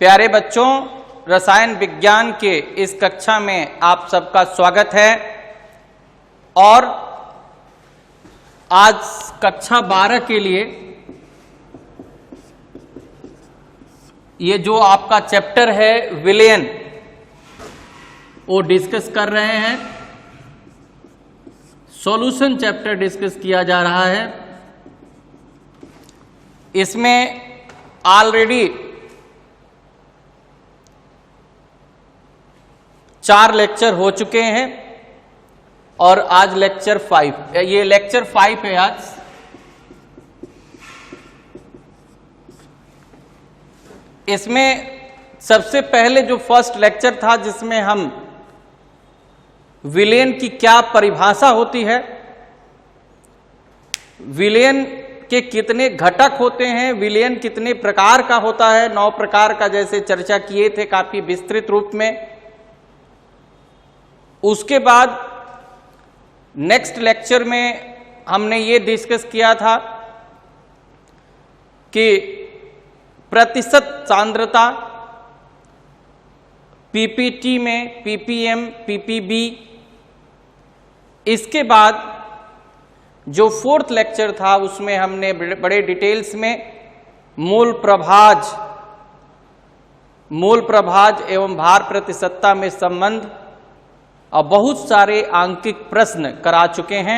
प्यारे बच्चों, रसायन विज्ञान के इस कक्षा में आप सबका स्वागत है। और आज कक्षा 12 के लिए ये जो आपका चैप्टर है विलयन, वो डिस्कस कर रहे हैं। सॉल्यूशन चैप्टर डिस्कस किया जा रहा है। इसमें ऑलरेडी 4 लेक्चर हो चुके हैं और आज लेक्चर 5, ये लेक्चर 5 है आज। इसमें सबसे पहले जो फर्स्ट लेक्चर था जिसमें हम विलयन की क्या परिभाषा होती है, विलयन के कितने घटक होते हैं, विलयन कितने प्रकार का होता है, 9 प्रकार का जैसे चर्चा किए थे काफी विस्तृत रूप में। उसके बाद नेक्स्ट लेक्चर में हमने ये डिस्कस किया था कि प्रतिशत सांद्रता पीपीटी में, पीपीएम, पीपीबी। इसके बाद जो 4th लेक्चर था उसमें हमने बड़े डिटेल्स में मूल प्रभाज एवं भार प्रतिशतता में संबंध और बहुत सारे आंकिक प्रश्न करा चुके हैं।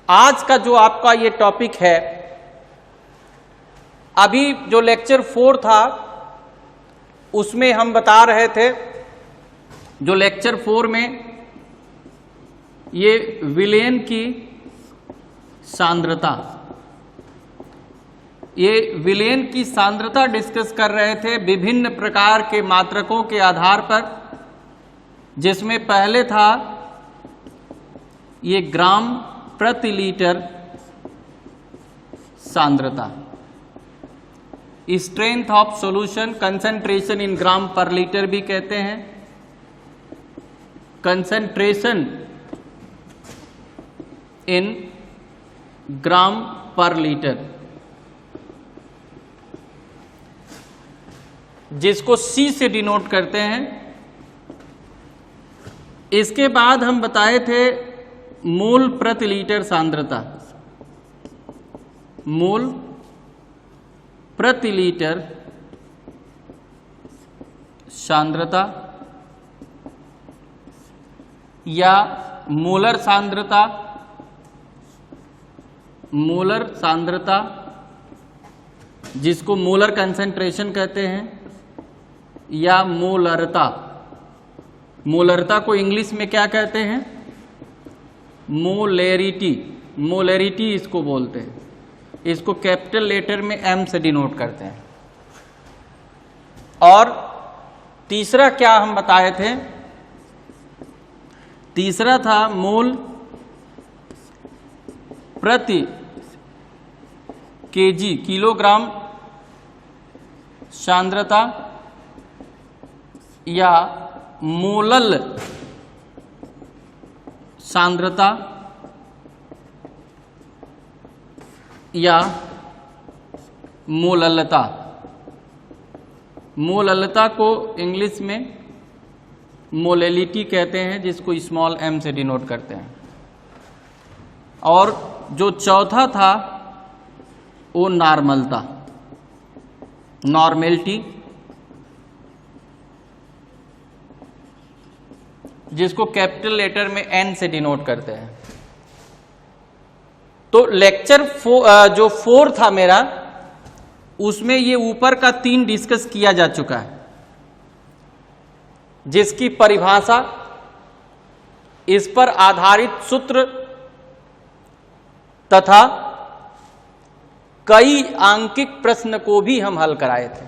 आज का जो आपका ये टॉपिक है, अभी जो लेक्चर 4 था उसमें हम बता रहे थे, जो लेक्चर 4 में ये विलयन की सांद्रता, ये विलयन की सांद्रता डिस्कस कर रहे थे विभिन्न प्रकार के मात्रकों के आधार पर, जिसमें पहले था ये ग्राम प्रति लीटर सांद्रता, strength of solution, concentration in gram per litre भी कहते हैं, concentration in gram per litre, जिसको C से डिनोट करते हैं। इसके बाद हम बताए थे मोल प्रति लीटर सांद्रता, मोल प्रति लीटर सांद्रता या मोलर सांद्रता, मोलर सांद्रता जिसको मोलर कंसंट्रेशन कहते हैं, या मोलरता। मोलरता को इंग्लिश में क्या कहते हैं? मोलेरिटी, मोलेरिटी इसको बोलते हैं। इसको कैपिटल लेटर में M से डिनोट करते हैं। और तीसरा क्या हम बताए थे? तीसरा था मोल प्रति केजी, किलोग्राम सांद्रता या मोलल सांद्रता या मोललता। मोललता को इंग्लिश में मोलेलिटी कहते हैं, जिसको स्मॉल m से डिनोट करते हैं। और जो चौथा था वो नॉर्मलता, नॉर्मेलिटी, जिसको कैपिटल लेटर में N से डिनोट करते हैं। तो लेक्चर जो 4 था मेरा, उसमें ये ऊपर का 3 डिस्कस किया जा चुका है, जिसकी परिभाषा, इस पर आधारित सूत्र तथा कई आंकिक प्रश्न को भी हम हल कराए थे।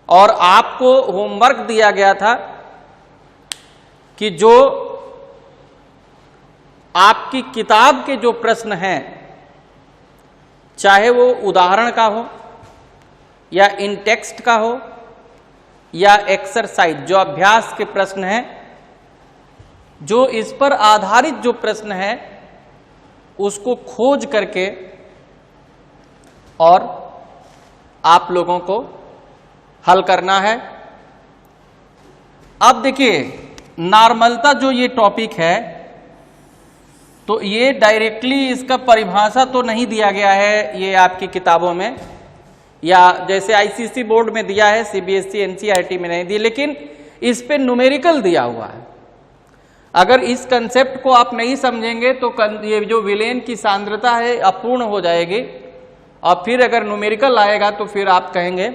और आपको होमवर्क दिया गया था कि जो आपकी किताब के जो प्रश्न हैं, चाहे वो उदाहरण का हो या इन टेक्स्ट का हो या एक्सरसाइज, जो अभ्यास के प्रश्न हैं, जो इस पर आधारित जो प्रश्न है उसको खोज करके और आप लोगों को हल करना है। अब देखिए, नॉर्मलता जो ये टॉपिक है, तो ये डायरेक्टली इसका परिभाषा तो नहीं दिया गया है ये आपकी किताबों में, या जैसे आईसीएसई बोर्ड में दिया है, सीबीएसई एनसीईआरटी में नहीं दिया, लेकिन इस पे न्यूमेरिकल दिया हुआ है। अगर इस कंसेप्ट को आप नहीं समझेंगे तो ये जो विलेन की सांद्रता है अपूर्ण हो जाएगी, और फिर अगर न्यूमेरिकल आएगा तो फिर आप कहेंगे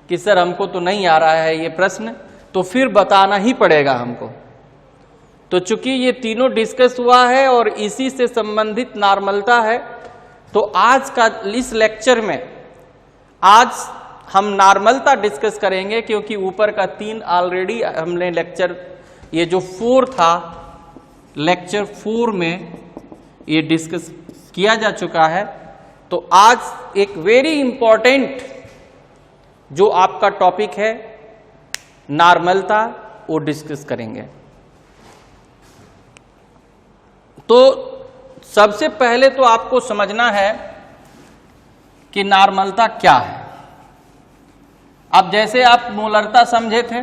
कि सर हमको तो नहीं आ रहा है ये प्रश्न, तो फिर बताना ही पड़ेगा हमको। तो चूंकि ये तीनों डिस्कस हुआ है और इसी से संबंधित नॉर्मलता है, तो आज का इस लेक्चर में आज हम नॉर्मलता डिस्कस करेंगे, क्योंकि ऊपर का 3 ऑलरेडी हमने लेक्चर, ये जो 4 था, लेक्चर 4 में ये डिस्कस किया जा चुका है। तो आज एक वेरी इंपॉर्टेंट जो आपका टॉपिक है नॉर्मलता, वो डिस्कस करेंगे। तो सबसे पहले तो आपको समझना है कि नॉर्मलता क्या है। अब जैसे आप मोलरता समझे थे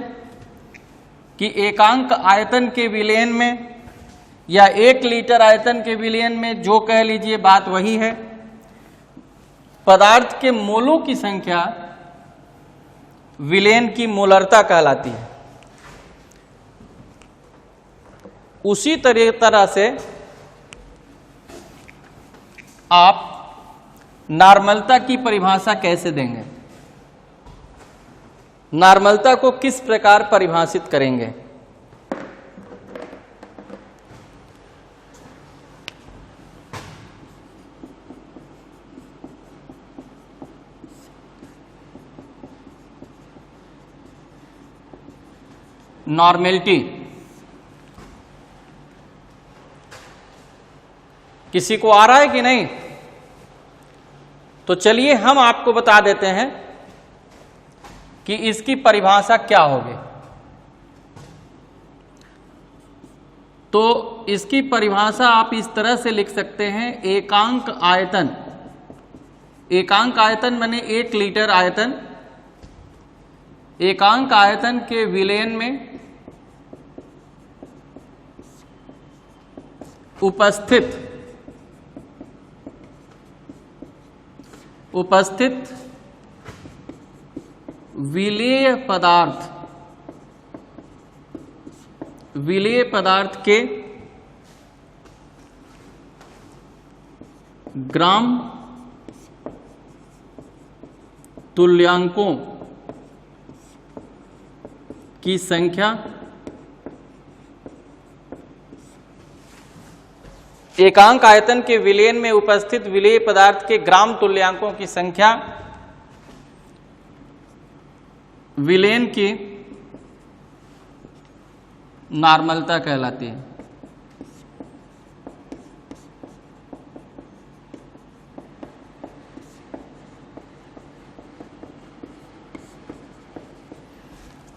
कि एकांक आयतन के विलयन में या 1 लीटर आयतन के विलयन में, जो कह लीजिए बात वही है, पदार्थ के मोलों की संख्या विलयन की मोलरता कहलाती है। उसी तरह से आप नॉर्मलता की परिभाषा कैसे देंगे, नॉर्मलता को किस प्रकार परिभाषित करेंगे। नॉर्मेलिटी किसी को आ रहा है कि नहीं? तो चलिए हम आपको बता देते हैं कि इसकी परिभाषा क्या होगी। तो इसकी परिभाषा आप इस तरह से लिख सकते हैं, एकांक आयतन, एकांक आयतन माने 1 लीटर आयतन, एकांक आयतन के विलयन में उपस्थित विलेय पदार्थ के ग्राम तुल्यांकों की संख्या, एकांक आयतन के विलयन में उपस्थित विलेय पदार्थ के ग्राम तुल्यांकों की संख्या विलयन की नॉर्मलता कहलाती है।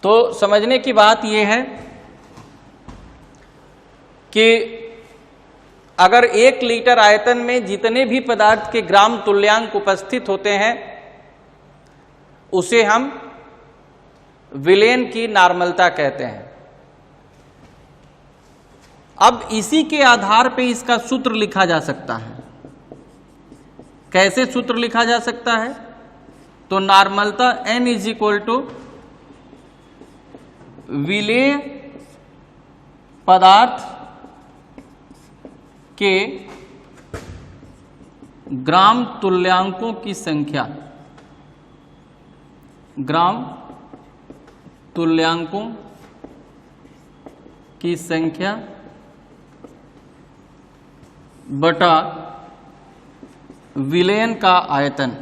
तो समझने की बात यह है कि अगर 1 लीटर आयतन में जितने भी पदार्थ के ग्राम तुल्यांक उपस्थित होते हैं, उसे हम विलयन की नॉर्मलता कहते हैं। अब इसी के आधार पे इसका सूत्र लिखा जा सकता है। कैसे सूत्र लिखा जा सकता है? तो नॉर्मलता n इज इक्वल टू विलेय पदार्थ के ग्राम तुल्यांकों की संख्या, ग्राम तुल्यांकों की संख्या बटा विलयन का आयतन,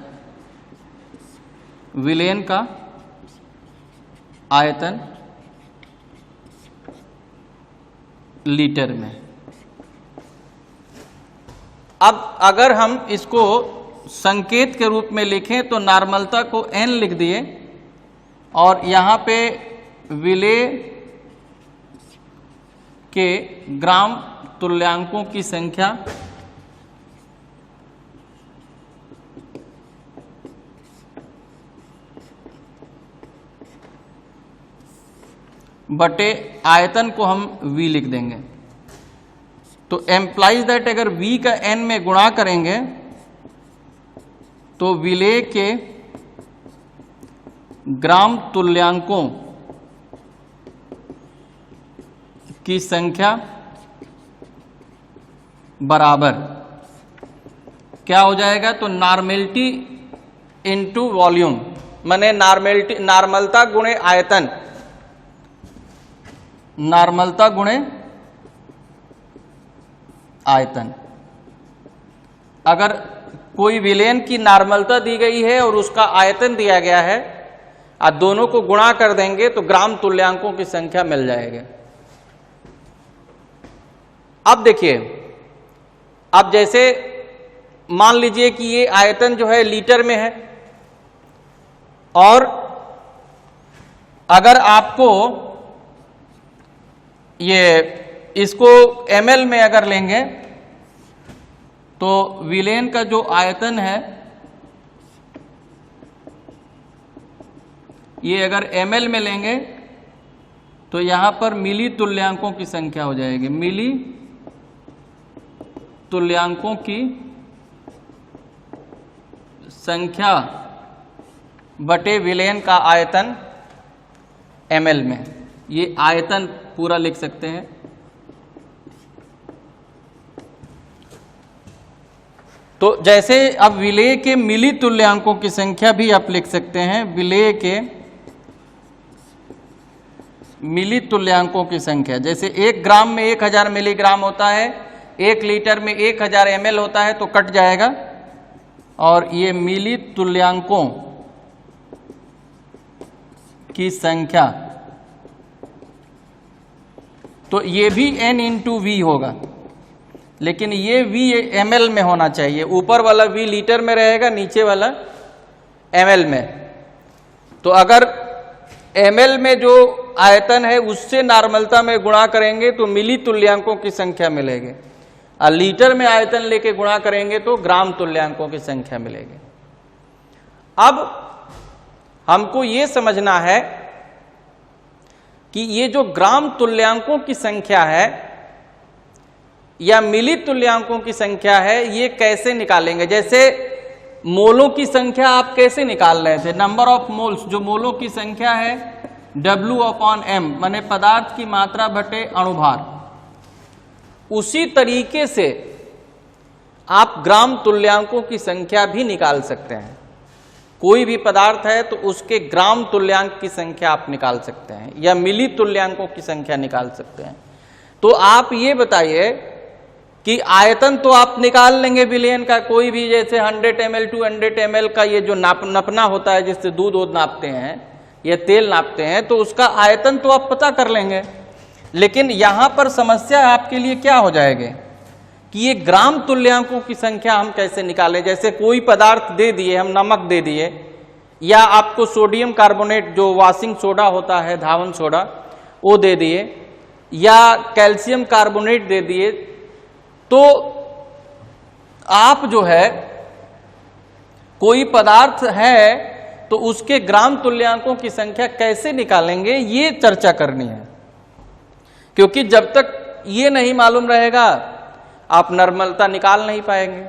विलयन का आयतन लीटर में। अब अगर हम इसको संकेत के रूप में लिखें तो नॉर्मलता को n लिख दिए और यहां पे विलेय के ग्राम तुल्यांकों की संख्या बटे आयतन को हम v लिख देंगे। तो एम्प्लाइज दैट अगर v का n में गुणा करेंगे तो विलेय के ग्राम तुल्यांकों की संख्या बराबर क्या हो जाएगा, तो नॉर्मेलिटी इनटू वॉल्यूम, माने नॉर्मलता गुणे आयतन, नॉर्मलता गुणे आयतन। अगर कोई विलेन की नॉर्मलता दी गई है और उसका आयतन दिया गया है, आप दोनों को गुणा कर देंगे तो ग्राम तुल्यांकों की संख्या मिल जाएगी। अब देखिए, अब जैसे मान लीजिए कि ये आयतन जो है लीटर में है, और अगर आपको ये इसको ml में अगर लेंगे तो विलेन का जो आयतन है ये अगर ml में लेंगे तो यहां पर मिली तुल्यांकों की संख्या हो जाएगी, मिली तुल्यांकों की संख्या बटे विलेन का आयतन ml में। ये आयतन पूरा लिख सकते हैं। तो जैसे अब विलेय के मिली तुल्यांकों की संख्या भी आप लिख सकते हैं, विलेय के मिली तुल्यांकों की संख्या, जैसे 1 ग्राम में 1000 मिलीग्राम होता है, 1 लीटर में 1000 ml होता है, तो कट जाएगा, और ये मिली तुल्यांकों की संख्या, तो ये भी n इंटू वी होगा, लेकिन ये v ml में होना चाहिए। ऊपर वाला v लीटर में रहेगा, नीचे वाला ml में। तो अगर ml में जो आयतन है उससे नॉर्मलता में गुणा करेंगे तो मिली तुल्यांकों की संख्या मिलेगी, और लीटर में आयतन लेके गुणा करेंगे तो ग्राम तुल्यांकों की संख्या मिलेगी। अब हमको ये समझना है कि ये जो ग्राम तुल्यांकों की संख्या है या मिली तुल्यांकों की संख्या है, ये कैसे निकालेंगे। जैसे मोलों की संख्या आप कैसे निकाल रहे थे, नंबर ऑफ मोल्स, जो मोलों की संख्या है W/m, माने पदार्थ की मात्रा बटे अणुभार, उसी तरीके से आप ग्राम तुल्यांकों की संख्या भी निकाल सकते हैं। कोई भी पदार्थ है तो उसके ग्राम तुल्यांक की संख्या आप निकाल सकते हैं, या मिली तुल्यांकों की संख्या निकाल सकते हैं। तो आप ये बताइए कि आयतन तो आप निकाल लेंगे विलेन का, कोई भी, जैसे 100 ml 200 ml का ये जो नपना होता है जिससे दूध नापते हैं या तेल नापते हैं, तो उसका आयतन तो आप पता कर लेंगे। लेकिन यहां पर समस्या आपके लिए क्या हो जाएगी कि ये ग्राम तुल्यांकों की संख्या हम कैसे निकालें। जैसे कोई पदार्थ दे दिए, हम नमक दे दिए, या आपको सोडियम कार्बोनेट जो वॉशिंग सोडा होता है, धावन सोडा, वो दे दिए, या कैल्शियम कार्बोनेट दे दिए, तो आप जो है कोई पदार्थ है तो उसके ग्राम तुल्यांकों की संख्या कैसे निकालेंगे, ये चर्चा करनी है। क्योंकि जब तक ये नहीं मालूम रहेगा आप नॉर्मलता निकाल नहीं पाएंगे।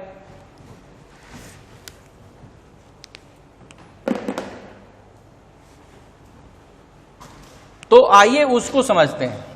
तो आइए उसको समझते हैं।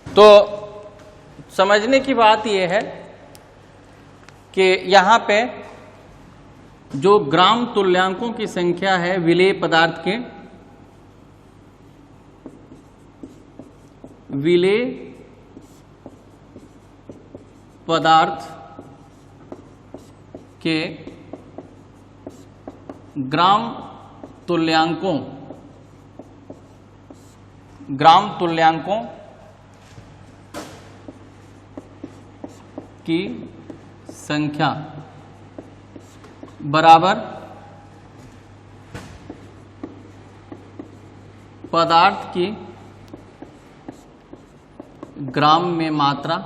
तो समझने की बात यह है कि यहां पे जो ग्राम तुल्यांकों की संख्या है विलेय पदार्थ के, विलेय पदार्थ के ग्राम तुल्यांकों की संख्या बराबर पदार्थ की ग्राम में मात्रा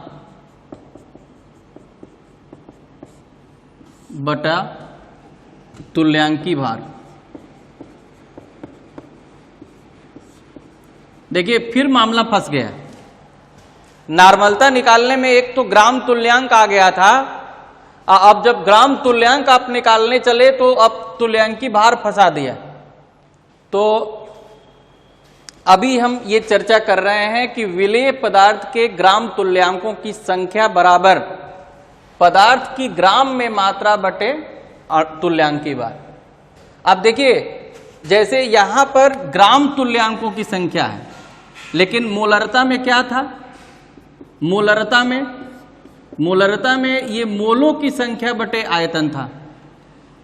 बटा तुल्यांकी भार। देखिए फिर मामला फंस गया। नॉर्मलता निकालने में एक तो ग्राम तुल्यांक आ गया था, अब जब ग्राम तुल्यांक आप निकालने चले तो अब तुल्यांकी भार फंसा दिया। तो अभी हम ये चर्चा कर रहे हैं कि विलेय पदार्थ के ग्राम तुल्यांकों की संख्या बराबर पदार्थ की ग्राम में मात्रा बटे तुल्यांकी भार। अब देखिए जैसे यहां पर ग्राम तुल्यांकों की संख्या है, लेकिन मोलरता में क्या था? मोलरता में ये मोलों की संख्या बटे आयतन था।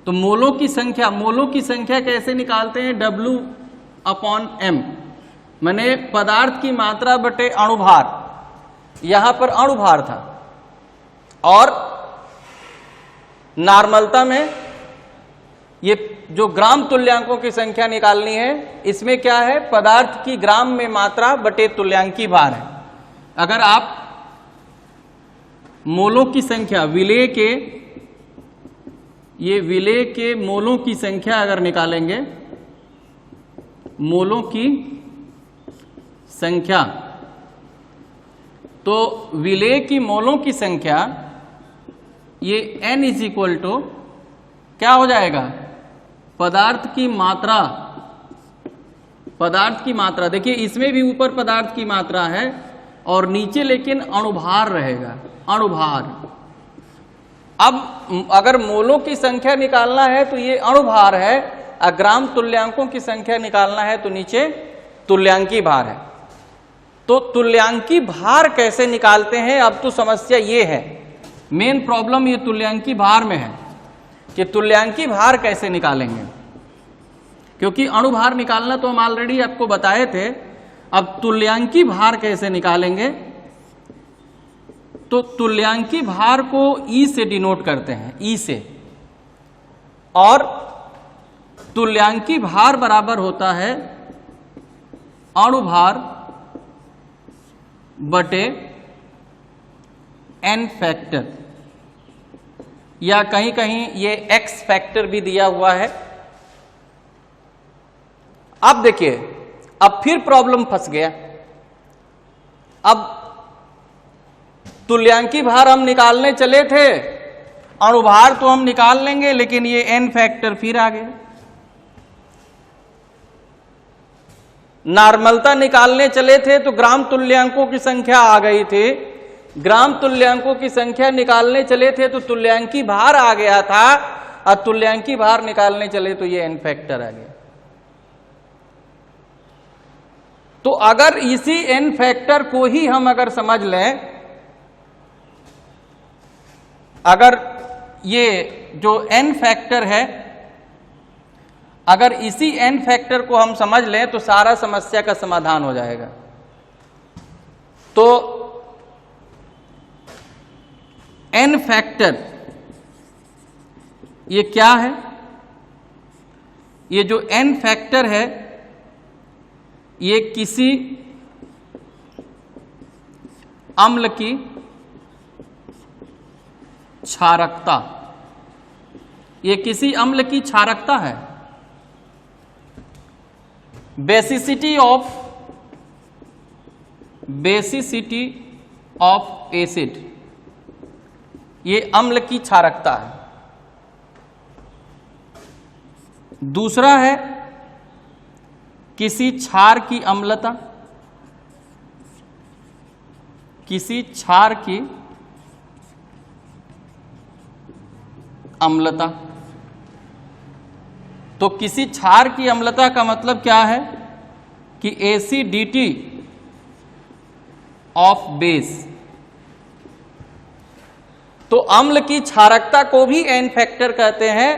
तो मोलों की संख्या कैसे निकालते हैं? W/m, माने पदार्थ की मात्रा बटे अणुभार। यहां पर अणुभार था और नॉर्मलता में ये जो ग्राम तुल्यांकों की संख्या निकालनी है, इसमें क्या है? पदार्थ की ग्राम में मात्रा बटे तुल्यांकी भार है। अगर आप मोलों की संख्या विलेय के मोलों की संख्या अगर निकालेंगे, मोलों की संख्या, तो विलेय की मोलों की संख्या ये n इज इक्वल टू क्या हो जाएगा? पदार्थ की मात्रा। देखिए इसमें भी ऊपर पदार्थ की मात्रा है और नीचे लेकिन अणुभार रहेगा, अणुभार। अब अगर मोलों की संख्या निकालना है तो ये अणुभार है, और ग्राम तुल्यांकों की संख्या निकालना है तो नीचे तुल्यांकी भार है। तो तुल्यांकी भार कैसे निकालते हैं? अब तो समस्या ये है, मेन प्रॉब्लम ये तुल्यांकी भार में है कि तुल्यांकी भार कैसे निकालेंगे, क्योंकि अणुभार निकालना तो हम ऑलरेडी आपको बताए थे। अब तुल्यांकी भार कैसे निकालेंगे? तो तुल्यांकी भार को E से डिनोट करते हैं, E से, और तुल्यांकी भार बराबर होता है अणुभार बटे n फैक्टर, या कहीं कहीं ये x फैक्टर भी दिया हुआ है। अब देखिए, अब फिर प्रॉब्लम फंस गया। अब तुल्यांकी भार हम निकालने चले थे, अणुभार तो हम निकाल लेंगे, लेकिन ये n फैक्टर फिर आ गया। नॉर्मलता निकालने चले थे तो ग्राम तुल्यांकों की संख्या आ गई थी, ग्राम तुल्यांकों की संख्या निकालने चले थे तो तुल्यांकी भार आ गया था, और तुल्यांकी भार निकालने चले तो ये n फैक्टर आ गया। तो अगर इसी n फैक्टर को ही हम अगर समझ लें, अगर ये जो n फैक्टर है, अगर इसी n फैक्टर को हम समझ लें तो सारा समस्या का समाधान हो जाएगा। तो n फैक्टर ये क्या है? ये जो n फैक्टर है ये किसी अम्ल की क्षारकता, ये किसी अम्ल की क्षारकता है। बेसिसिटी ऑफ एसिड, ये अम्ल की क्षारकता है। दूसरा है किसी क्षार की अम्लता, किसी क्षार की अम्लता। तो किसी क्षार की अम्लता का मतलब क्या है कि एसिडिटी ऑफ बेस, तो अम्ल की क्षारकता को भी एन फैक्टर कहते हैं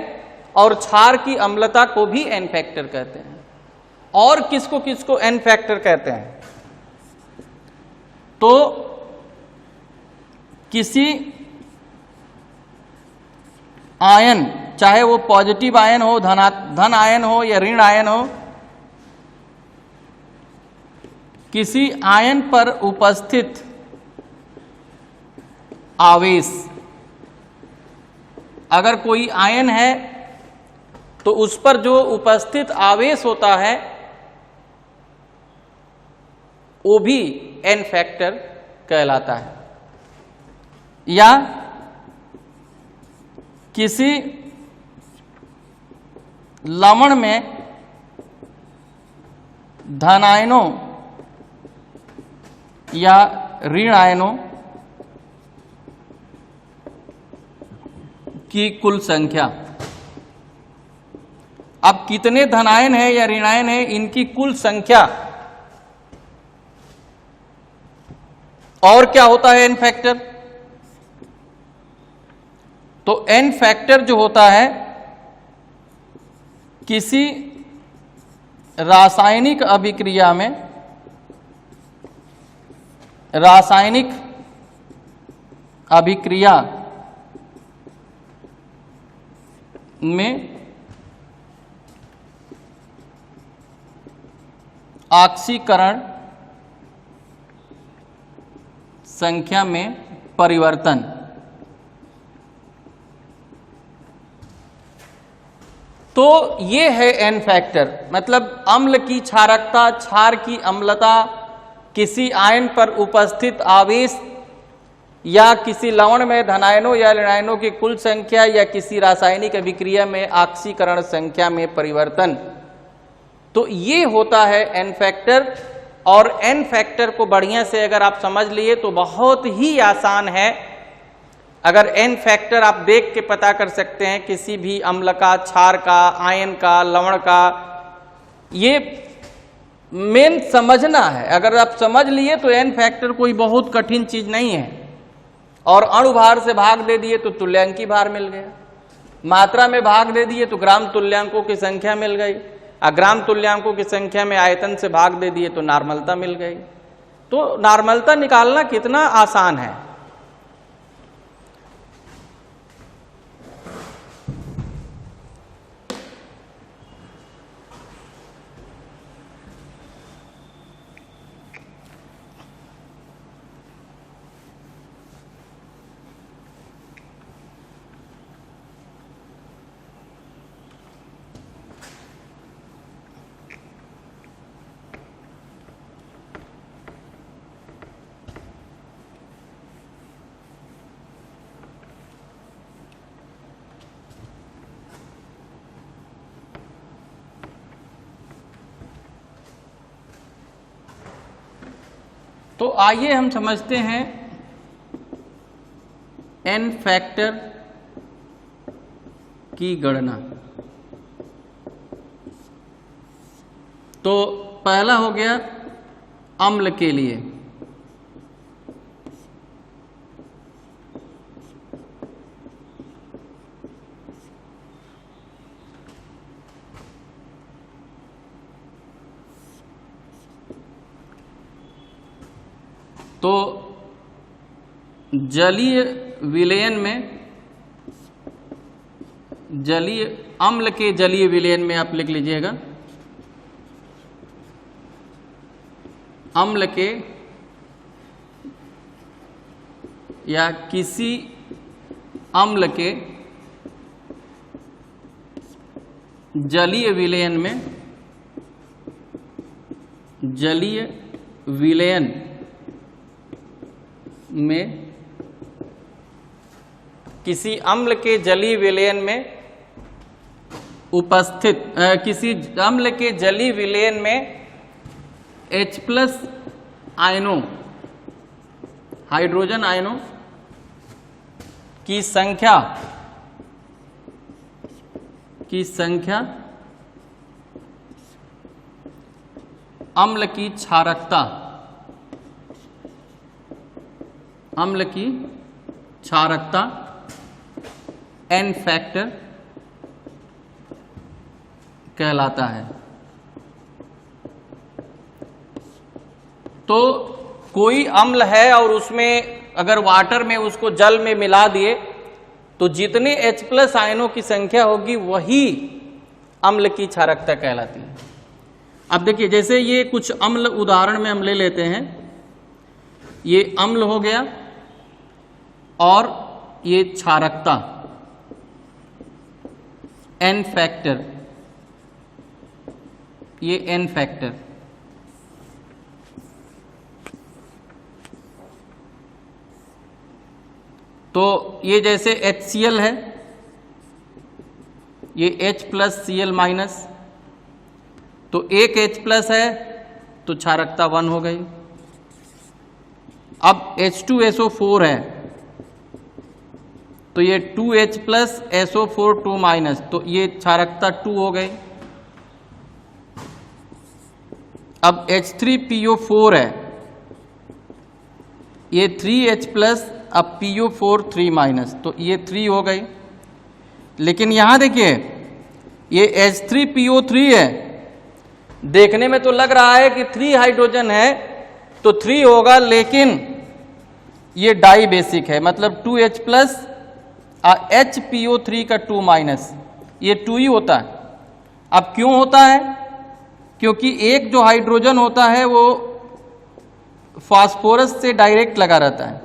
और क्षार की अम्लता को भी एन फैक्टर कहते हैं। और किसको किसको एन फैक्टर कहते हैं? तो किसी आयन, चाहे वो पॉजिटिव आयन हो, धन आयन हो या ऋण आयन हो, किसी आयन पर उपस्थित आवेश, अगर कोई आयन है तो उस पर जो उपस्थित आवेश होता है वो भी एन फैक्टर कहलाता है। या किसी लवण में धन आयनों या ऋण आयनों की कुल संख्या, अब कितने धनायन है या ऋणायन है इनकी कुल संख्या, और क्या होता है एन फैक्टर? तो एन फैक्टर जो होता है किसी रासायनिक अभिक्रिया में, रासायनिक अभिक्रिया में ऑक्सीकरण संख्या में परिवर्तन। तो ये है एन फैक्टर, मतलब अम्ल की क्षारकता, क्षार की अम्लता, किसी आयन पर उपस्थित आवेश या किसी लवण में धनायनों या ऋणायनों की कुल संख्या या किसी रासायनिक अभिक्रिया में ऑक्सीकरण संख्या में परिवर्तन। तो ये होता है एन फैक्टर। और एन फैक्टर को बढ़िया से अगर आप समझ लिए तो बहुत ही आसान है। अगर एन फैक्टर आप देख के पता कर सकते हैं किसी भी अम्ल का, क्षार का, आयन का, लवण का, ये मेन समझना है। अगर आप समझ लिए तो एन फैक्टर कोई बहुत कठिन चीज नहीं है। और अणुभार से भाग दे दिए तो तुल्यांकी भार मिल गया, मात्रा में भाग दे दिए तो ग्राम तुल्यांकों की संख्या मिल गई, ग्राम तुल्यांकों की संख्या में आयतन से भाग दे दिए तो नॉर्मलता मिल गई। तो नॉर्मलता निकालना कितना आसान है। तो आइए हम समझते हैं एन फैक्टर की गणना। तो पहला हो गया अम्ल के लिए। तो जलीय विलयन में, जलीय अम्ल के जलीय विलयन में आप लिख लीजिएगा, अम्ल के या किसी अम्ल के जलीय विलयन में, जलीय विलयन में किसी अम्ल के जलीय विलयन में उपस्थित, किसी अम्ल के जलीय विलयन में H+ आयनों, हाइड्रोजन आयनों की संख्या अम्ल की क्षारकता, अम्ल की क्षारकता n फैक्टर कहलाता है। तो कोई अम्ल है और उसमें अगर वाटर में उसको जल में मिला दिए तो जितने H+ आयनों की संख्या होगी वही अम्ल की क्षारकता कहलाती है। अब देखिए, जैसे ये कुछ अम्ल उदाहरण में हम ले लेते हैं। ये अम्ल हो गया और ये क्षारकता n फैक्टर, ये n फैक्टर। तो ये जैसे HCl है, ये H+Cl-, तो एक H+ है तो क्षारकता 1 हो गई। अब H2SO4 है तो ये 2H+SO4 2-, तो ये क्षारकता 2 हो गई। अब H3PO4 है, ये 3H+, अब PO4 3-, तो ये 3 हो गई। लेकिन यहां देखिए, ये H3PO3 है, देखने में तो लग रहा है कि 3 हाइड्रोजन है तो 3 होगा, लेकिन ये डाई बेसिक है, मतलब 2H+ HPO3 का 2-, ये 2 ही होता है। अब क्यों होता है? क्योंकि एक जो हाइड्रोजन होता है वो फास्फोरस से डायरेक्ट लगा रहता है,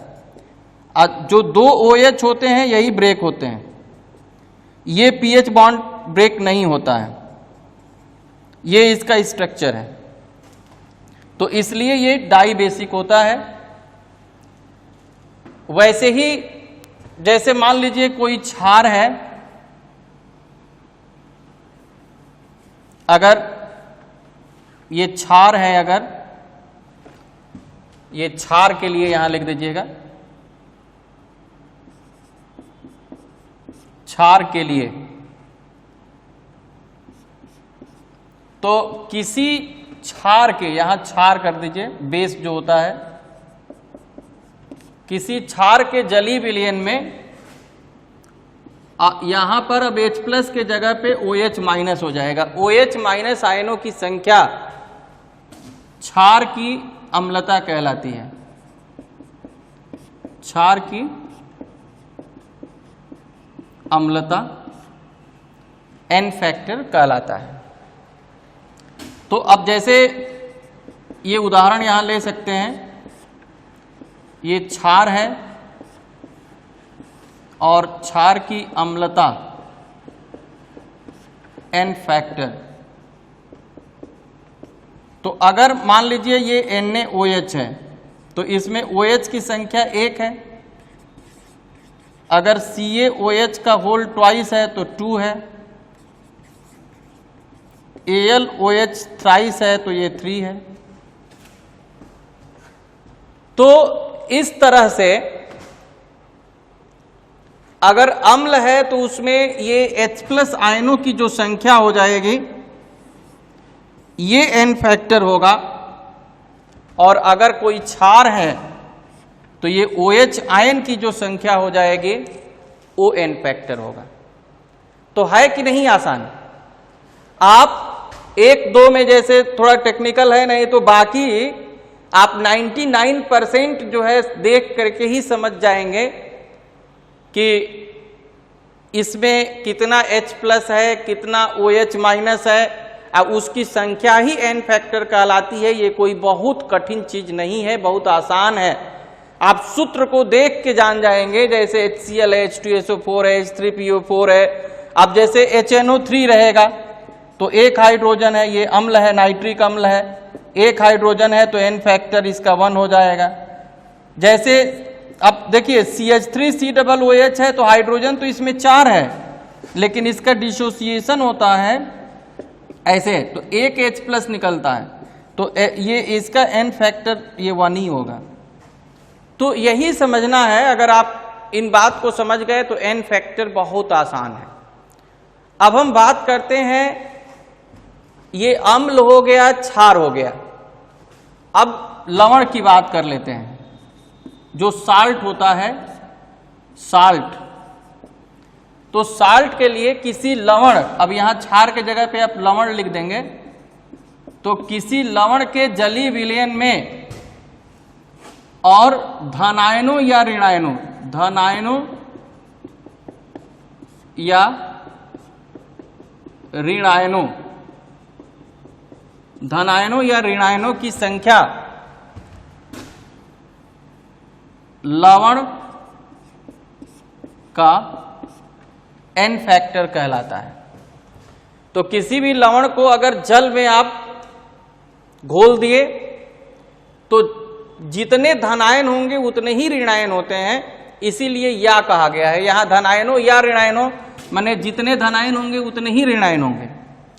जो 2 OH होते हैं यही ब्रेक होते हैं, ये pH बॉन्ड ब्रेक नहीं होता है, ये इसका स्ट्रक्चर है, तो इसलिए ये डाई बेसिक होता है। वैसे ही जैसे मान लीजिए कोई क्षार है, अगर ये क्षार है, अगर ये क्षार के लिए यहां लिख दीजिएगा, क्षार के लिए, तो किसी क्षार के, यहां क्षार कर दीजिए, बेस जो होता है, किसी क्षार के जलीय विलयन में यहां पर अब H+ के जगह पे OH- हो जाएगा। OH- आयनों की संख्या क्षार की अम्लता कहलाती है, क्षार की अम्लता n फैक्टर कहलाता है। तो अब जैसे ये उदाहरण यहां ले सकते हैं, ये क्षार है और क्षार की अम्लता n फैक्टर। तो अगर मान लीजिए ये NaOH है तो इसमें OH की संख्या 1 है, अगर CaOH का होल ट्वाइस है तो 2 है, AlOH थ्राइस है तो ये 3 है। तो इस तरह से अगर अम्ल है तो उसमें ये H+ आयनों की जो संख्या हो जाएगी ये n फैक्टर होगा, और अगर कोई क्षार है तो ये OH आयन की जो संख्या हो जाएगी वो n फैक्टर होगा। तो है कि नहीं आसान? आप 1-2 में जैसे थोड़ा टेक्निकल है, नहीं तो बाकी आप 99% जो है देख करके ही समझ जाएंगे कि इसमें कितना H+ है, कितना OH- है, अब उसकी संख्या ही n फैक्टर कहलाती है। ये कोई बहुत कठिन चीज नहीं है, बहुत आसान है, आप सूत्र को देख के जान जाएंगे। जैसे HCl है, H2SO4 है, H3PO4 है। अब जैसे HNO3 रहेगा तो एक हाइड्रोजन है, ये अम्ल है, नाइट्रिक अम्ल है, एक हाइड्रोजन है तो n फैक्टर इसका 1 हो जाएगा। जैसे अब देखिए CH3COOH है तो हाइड्रोजन तो इसमें 4 है, लेकिन इसका डिसोसिएशन होता है ऐसे, तो एक H+ निकलता है, तो ये इसका n फैक्टर ये 1 ही होगा। तो यही समझना है, अगर आप इन बात को समझ गए तो n फैक्टर बहुत आसान है। अब हम बात करते हैं, ये अम्ल हो गया, क्षार हो गया, अब लवण की बात कर लेते हैं। जो साल्ट होता है साल्ट। तो साल्ट के लिए किसी लवण, अब यहां क्षार के जगह पे आप लवण लिख देंगे, तो किसी लवण के जलीय विलयन में और धनायनों या ऋणायनों, धनायनों या ऋणायनों, धनायनों या ऋणायनों की संख्या लवण का n फैक्टर कहलाता है। तो किसी भी लवण को अगर जल में आप घोल दिए तो जितने धनायन होंगे उतने ही ऋणायन होते हैं, इसीलिए या कहा गया है। यहां धनायनों या ऋणायनों माने जितने धनायन होंगे उतने ही ऋणायन होंगे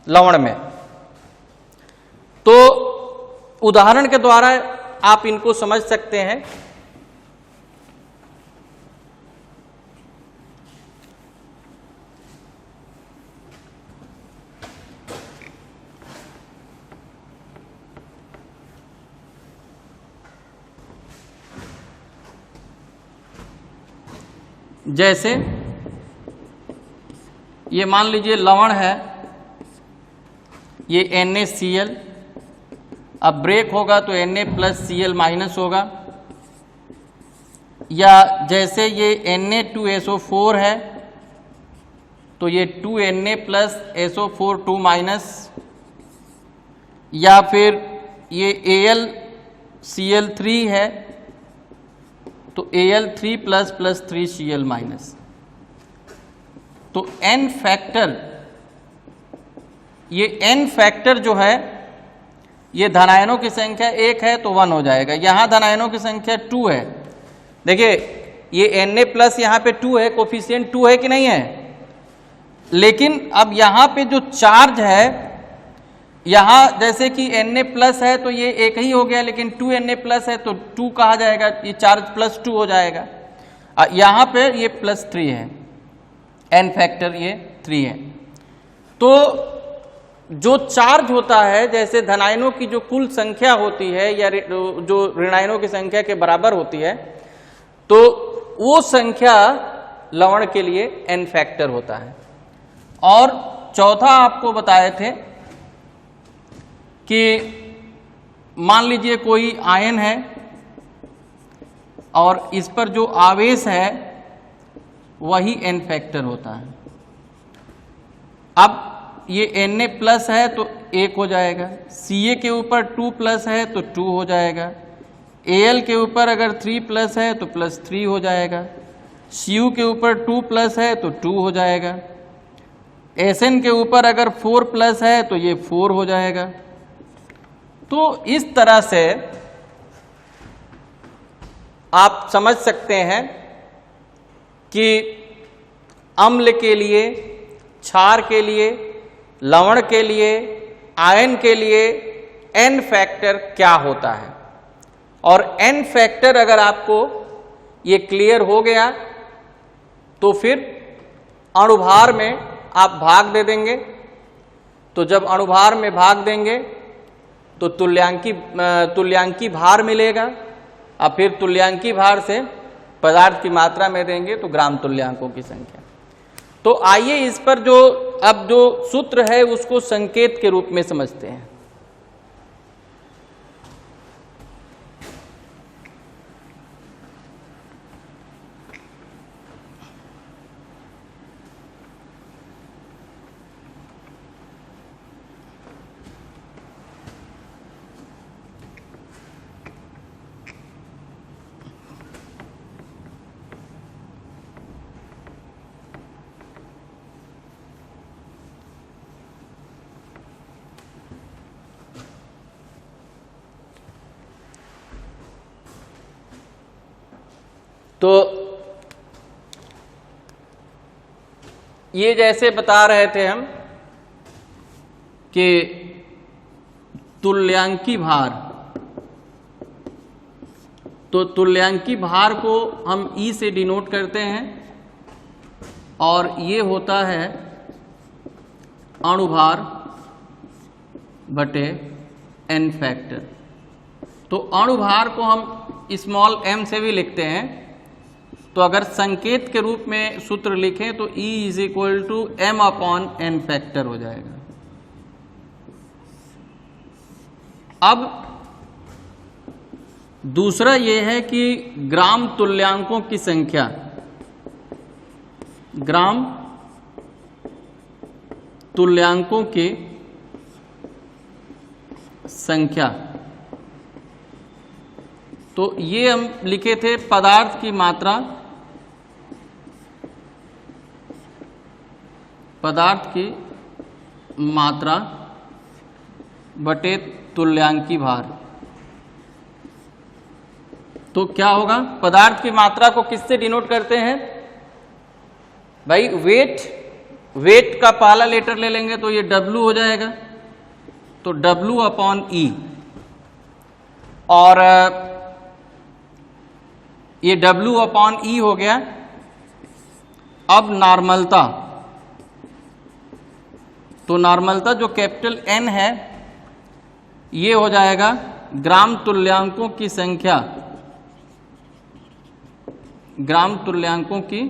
लवण में। तो उदाहरण के द्वारा आप इनको समझ सकते हैं। जैसे ये मान लीजिए लवण है, ये NaCl, अब ब्रेक होगा तो Na प्लस Cl माइनस होगा। या जैसे ये Na2SO4 है तो ये 2Na प्लस SO4 2 माइनस, या फिर ये AlCl3 है तो Al3 plus plus 3Cl minus. तो n फैक्टर, ये n फैक्टर जो है ये धनायनों की संख्या 1 है तो 1 हो जाएगा। यहां धनायनों की संख्या 2 है, देखिए ये Na प्लस यहां पे 2 है, कोफिशिएंट 2 है कि नहीं है। लेकिन अब यहां पे जो चार्ज है, यहां जैसे कि Na प्लस है तो ये एक ही हो गया, लेकिन 2Na प्लस है तो 2 कहा जाएगा, ये चार्ज प्लस 2 हो जाएगा। यहां पे ये प्लस 3 है, n फैक्टर ये 3 है। तो जो चार्ज होता है, जैसे धनायनों की जो कुल संख्या होती है या जो ऋणायनों की संख्या के बराबर होती है, तो वो संख्या लवण के लिए n फैक्टर होता है। और चौथा आपको बताए थे कि मान लीजिए कोई आयन है और इस पर जो आवेश है वही n फैक्टर होता है। अब ये Na प्लस है तो 1 हो जाएगा, Ca के ऊपर 2 प्लस है तो 2 हो जाएगा, Al के ऊपर अगर 3 प्लस है तो प्लस 3 हो जाएगा, Cu के ऊपर 2 प्लस है तो 2 हो जाएगा, Sn के ऊपर अगर 4 प्लस है तो ये 4 हो जाएगा। तो इस तरह से आप समझ सकते हैं कि अम्ल के लिए, क्षार के लिए, लवण के लिए, आयन के लिए n फैक्टर क्या होता है। और n फैक्टर अगर आपको ये क्लियर हो गया तो फिर अणुभार में आप भाग दे देंगे। तो जब अणुभार में भाग देंगे तो तुल्यांकी भार मिलेगा, और फिर तुल्यांकी भार से पदार्थ की मात्रा में देंगे तो ग्राम तुल्यांकों की संख्या। तो आइए इस पर जो अब जो सूत्र है उसको संकेत के रूप में समझते हैं। तो ये जैसे बता रहे थे हम कि तुल्यांकी भार, तो तुल्यांकी भार को हम E से डिनोट करते हैं और ये होता है अणुभार बटे n फैक्टर। तो अणुभार को हम स्मॉल m से भी लिखते हैं, तो अगर संकेत के रूप में सूत्र लिखें तो E is equal to m upon n factor हो जाएगा। अब दूसरा यह है कि ग्राम तुल्यांकों की संख्या, ग्राम तुल्यांकों की संख्या, तो ये हम लिखे थे पदार्थ की मात्रा, पदार्थ की मात्रा बटे तुल्यांकी भार। तो क्या होगा, पदार्थ की मात्रा को किससे डिनोट करते हैं भाई, वेट, वेट का पहला लेटर ले लेंगे तो ये W हो जाएगा, तो W अपॉन E, और ये W अपॉन E हो गया। अब नॉर्मलता, तो नॉर्मलता जो कैपिटल N है ये हो जाएगा ग्राम तुल्यांकों की संख्या, ग्राम तुल्यांकों की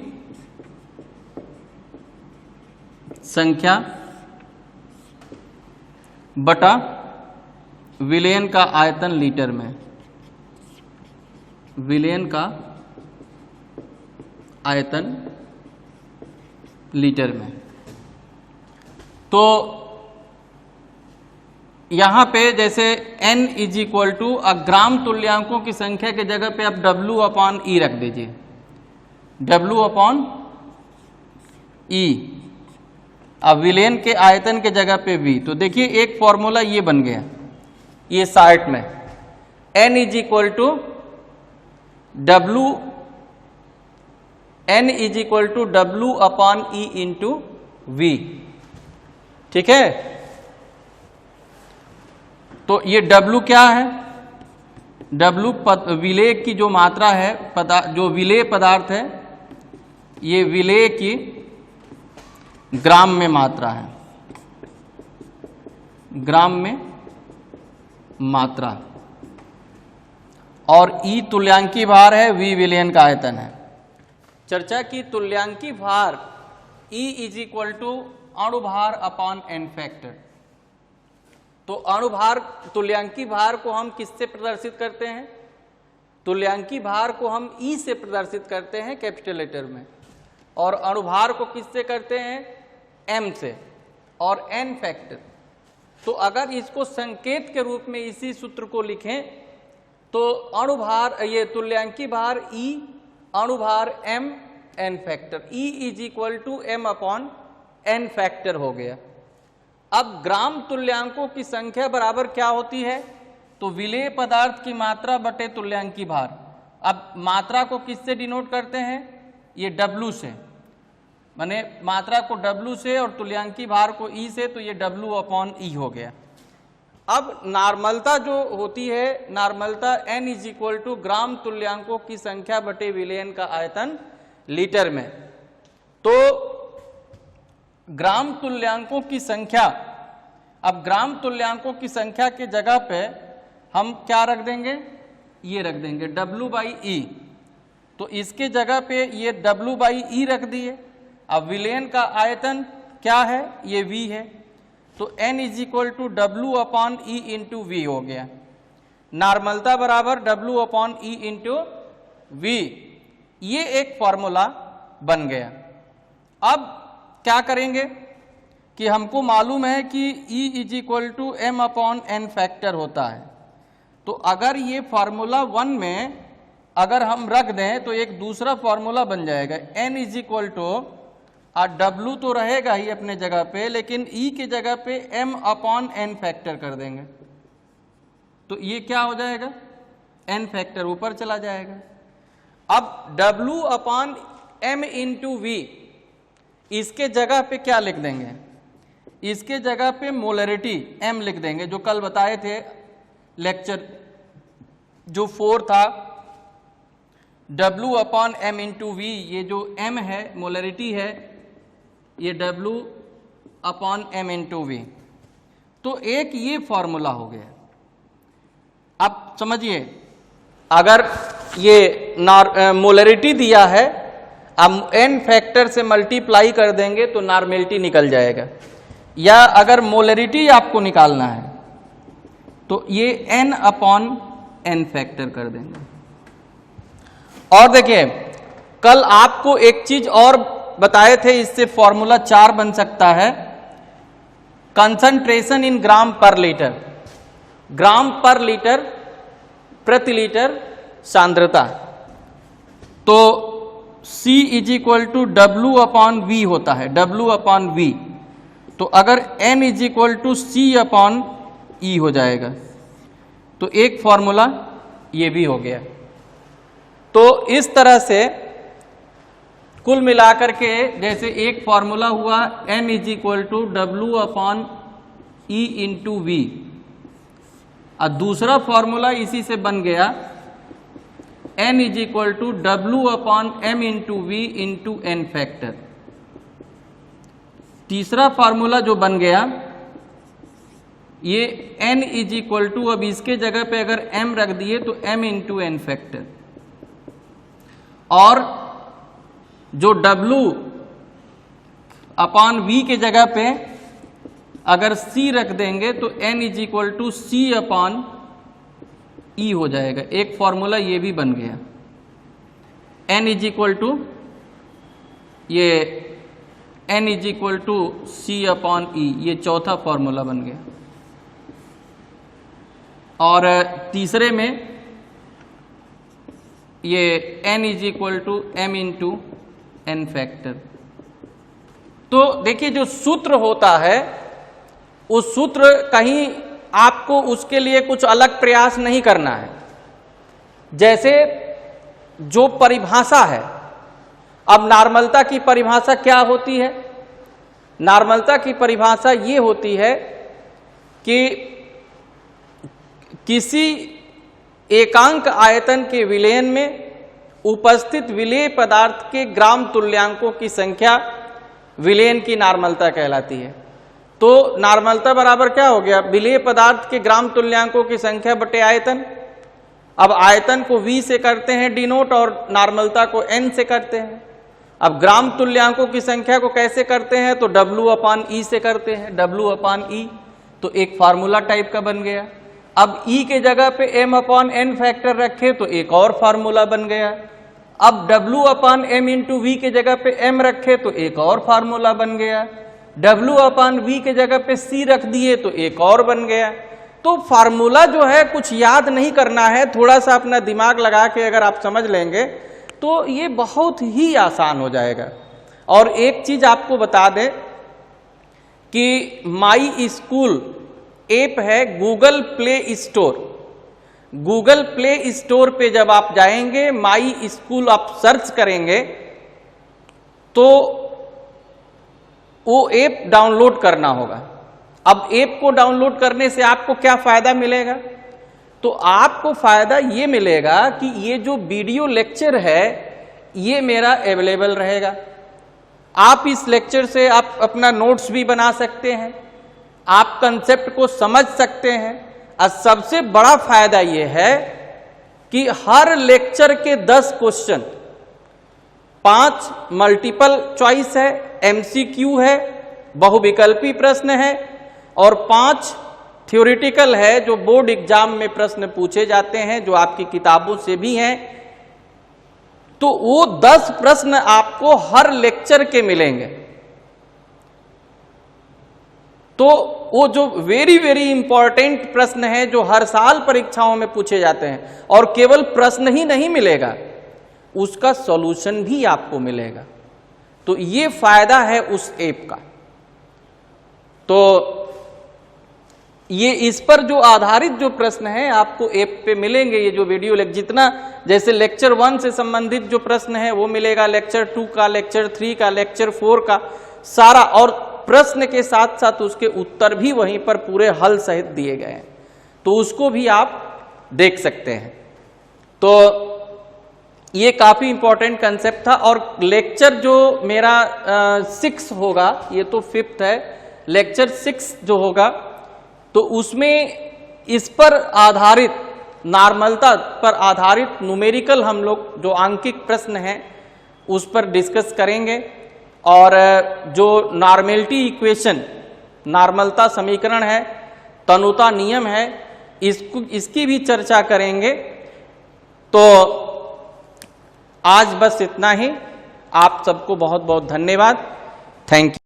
संख्या बटा विलयन का आयतन लीटर में, विलयन का आयतन लीटर में। तो यहां पे जैसे n इज इक्वल टू ग्राम तुल्यांकों की संख्या के जगह पे आप W अपॉन E रख दीजिए, W अपॉन E, अब विलयन के आयतन के जगह पे V। तो देखिए एक फॉर्मूला ये बन गया, ये शार्ट में n is equal to W, n is equal to W upon E into V, ठीक है। तो ये W क्या है, W विलेय की जो मात्रा है, जो विलेय पदार्थ है, ये विलेय की ग्राम में मात्रा है, ग्राम में मात्रा, और E तुल्यांकी भार है, V विलयन का आयतन है। चर्चा की तुल्यांकी भार E इज इक्वल टू अणुभार अपॉन n फैक्टर। तो अणुभार, तुल्यांकी भार को हम किससे प्रदर्शित करते हैं, तुल्यांकी भार को हम E से प्रदर्शित करते हैं कैपिटल लेटर में, और अणुभार को किससे करते हैं, M से, और n फैक्टर। तो अगर इसको संकेत के रूप में इसी सूत्र को लिखें तो अणुभार, ये तुल्यांकी भार E, अणुभार M, n factor, E is equal to m upon n factor हो गया। अब ग्राम तुल्यांकों की संख्या बराबर क्या होती है, तो विलेय पदार्थ की मात्रा बटे तुल्यांकी भार। अब मात्रा को किससे डिनोट करते हैं, ये W से, माने मात्रा को W से और तुल्यांकी भार को E से, तो ये W अपॉन E हो गया। अब नॉर्मलता जो होती है, नॉर्मलता n इज इक्वल टू ग्राम तुल्यांकों की संख्या बटे विलयन का आयतन लीटर में। तो ग्राम तुल्यांकों की संख्या, अब ग्राम तुल्यांकों की संख्या के जगह पे हम क्या रख देंगे, ये रख देंगे W बाई E। तो इसके जगह पे ये W बाई E रख दिए। अब विलयन का आयतन क्या है, ये V है, तो n is equal to W upon E into V हो गया। नॉर्मलता बराबर W upon E into V, ये एक फॉर्मूला बन गया। अब क्या करेंगे कि हमको मालूम है कि E is equal to m upon n factor होता है, तो अगर ये फार्मूला 1 में अगर हम रख दें तो एक दूसरा फार्मूला बन जाएगा, n is equal to, W तो रहेगा ही अपने जगह पे, लेकिन E की जगह पे m अपॉन n फैक्टर कर देंगे, तो ये क्या हो जाएगा, n फैक्टर ऊपर चला जाएगा। अब W upon m into V, इसके जगह पे क्या लिख देंगे, इसके जगह पे मोलरिटी m लिख देंगे, जो कल बताए थे लेक्चर जो 4 था। W upon m into V, ये जो m है मोलरिटी है, ये W upon m into V। तो एक ये फॉर्मूला हो गया। अब समझिए, अगर ये मोलरिटी दिया है, अब n फैक्टर से मल्टीप्लाई कर देंगे तो नॉर्मेलिटी निकल जाएगा। या अगर मोलरिटी आपको निकालना है तो ये n/n फैक्टर कर देंगे। और देखिए कल आपको एक चीज और बताए थे, इससे फॉर्मूला 4 बन सकता है, concentration in gram per litre, gram per litre प्रति लीटर सांद्रता। तो C = W/V होता है, W/V। तो अगर N = C/E हो जाएगा, तो एक फॉर्मूला ये भी हो गया। तो इस तरह से कुल मिलाकर के जैसे एक फॉर्मूला हुआ N = W/E × V, और दूसरा फॉर्मूला इसी से बन गया N = W/M × V × n factor. तीसरा फार्मूला जो बन गया ये N = अब इसके जगह पे अगर M रख दिए तो M × n फैक्टर, और जो W/V के जगह पे अगर C रख देंगे तो N = C/E हो जाएगा। एक फॉर्मूला ये भी बन गया, N = ये N = C/E, ये चौथा फॉर्मूला बन गया। और तीसरे में ये N = M × n फैक्टर। तो देखिए जो सूत्र होता है उस सूत्र कहीं आपको उसके लिए कुछ अलग प्रयास नहीं करना है। जैसे जो परिभाषा है, अब नॉर्मलता की परिभाषा क्या होती है? नॉर्मलता की परिभाषा ये होती है कि किसी एकांक आयतन के विलयन में उपस्थित विलेय पदार्थ के ग्राम तुल्यांकों की संख्या विलयन की नॉर्मलता कहलाती है। तो नॉर्मलता बराबर क्या हो गया? विलेय पदार्थ के ग्राम तुल्यांकों की संख्या बटे आयतन। अब आयतन को V से करते हैं डिनोट और नॉर्मलता को N से करते हैं। अब ग्राम तुल्यांकों की संख्या को कैसे करते हैं? तो W/E से करते हैं, W/E। तो एक फार्मूला टाइप का बन गया। अब E के जगह पे M/N फैक्टर रखे तो एक और फार्मूला बन गया। अब W/M × V के जगह पे M रखे तो एक और फार्मूला बन गया। W/V के जगह पे C रख दिए तो एक और बन गया। तो फार्मूला जो है कुछ याद नहीं करना है, थोड़ा सा अपना दिमाग लगा के अगर आप समझ लेंगे तो ये बहुत ही आसान हो जाएगा। और एक चीज आपको बता दें कि माई स्कूल ऐप है Google play store. Google play store पे जब आप जाएंगे, माई स्कूल आप सर्च करेंगे तो वो ऐप डाउनलोड करना होगा। अब ऐप को डाउनलोड करने से आपको क्या फायदा मिलेगा? तो आपको फायदा ये मिलेगा कि ये जो वीडियो लेक्चर है ये मेरा अवेलेबल रहेगा। आप इस लेक्चर से आप अपना नोट्स भी बना सकते हैं, आप कंसेप्ट को समझ सकते हैं। और सबसे बड़ा फायदा ये है कि हर लेक्चर के 10 क्वेश्चन, 5 मल्टीपल चॉइस है, MCQ है, बहुविकल्पी प्रश्न है, और 5 थ्योरेटिकल है जो बोर्ड एग्जाम में प्रश्न पूछे जाते हैं, जो आपकी किताबों से भी हैं। तो वो 10 प्रश्न आपको हर लेक्चर के मिलेंगे। तो वो जो वेरी वेरी इंपॉर्टेंट प्रश्न है जो हर साल परीक्षाओं में पूछे जाते हैं, और केवल प्रश्न ही नहीं मिलेगा, उसका सॉल्यूशन भी आपको मिलेगा। तो ये फायदा है उस ऐप का। तो ये इस पर जो आधारित जो प्रश्न है आपको ऐप पे मिलेंगे। ये जो वीडियो जितना जैसे लेक्चर 1 से संबंधित जो प्रश्न है वो मिलेगा, लेक्चर 2 का, लेक्चर 3 का, लेक्चर 4 का सारा, और प्रश्न के साथ साथ उसके उत्तर भी वहीं पर पूरे हल सहित दिए गए हैं। तो उसको भी आप देख सकते हैं। तो ये काफी इंपॉर्टेंट कंसेप्ट था। और लेक्चर जो मेरा 6 होगा, ये तो 5th है, लेक्चर 6 जो होगा तो उसमें इस पर आधारित नॉर्मलता पर आधारित न्यूमेरिकल हम लोग जो आंकिक प्रश्न हैं उस पर डिस्कस करेंगे, और जो नॉर्मेलिटी इक्वेशन, नॉर्मलता समीकरण है, तनुता नियम है, इसकी भी चर्चा करेंगे। तो आज बस इतना ही। आप सबको बहुत बहुत धन्यवाद। Thank you.